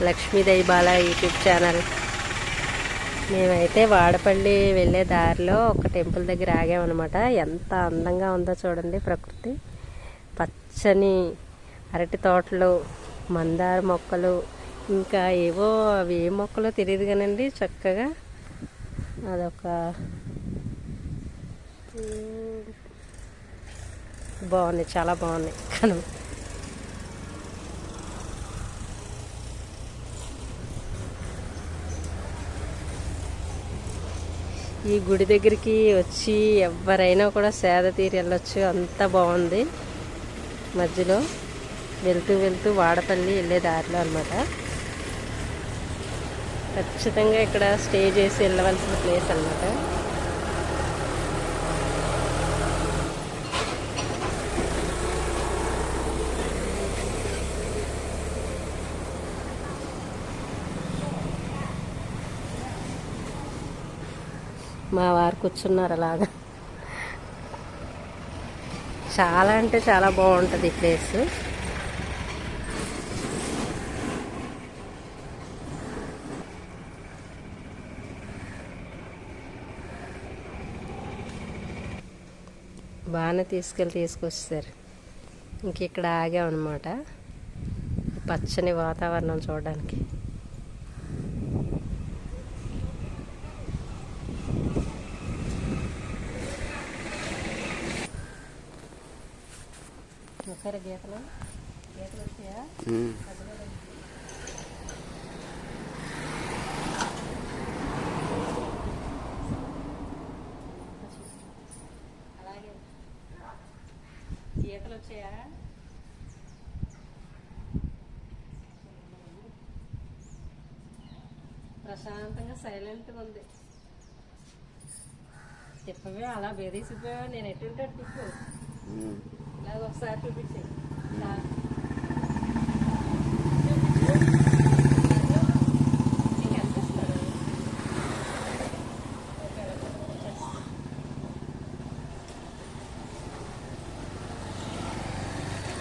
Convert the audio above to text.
లక్ష్మీదేవి బాల YouTube channel. మేమైతే వాడపల్లి వెళ్ళే దారిలో ఒక టెంపుల్ దగ్గర ఆగామన్నమాట. ఎంత అందంగా ఉందో చూడండి ప్రకృతి. పచ్చని అరటి తోటలు, మందార మొక్కలు, ఇంకా ఏవో అవి ఏ మొక్కలో తెలియదు కానండి, చక్కగా అదొక బాగున్నాయి, చాలా బాగున్నాయి. కను ఈ గుడి దగ్గరికి వచ్చి ఎవరైనా కూడా సేద తీరి వెళ్ళొచ్చు, అంత బాగుంది. మధ్యలో వెళ్తూ వెళ్తూ వాడపల్లి వెళ్ళే దారిలో అనమాట. ఖచ్చితంగా ఇక్కడ స్టే చేసి వెళ్ళవలసిన ప్లేస్ అనమాట. మా వారు కూర్చున్నారు అలాగా. చాలా అంటే చాలా బాగుంటుంది ఈ ప్లేస్. బాగానే తీసుకొచ్చారు. ఇంక ఇక్కడ ఆగామన్నమాట పచ్చని వాతావరణం చూడడానికి. సరే గీతలు వచ్చాయా? అలాగే గీతలు వచ్చాయా? ప్రశాంతంగా సైలెంట్గా ఉంది. తిప్పవే అలా బెదిసిపోయావా? నేను ఎటుంటే తిప్పు. ఇలాగ ఒకసారి చూపించే.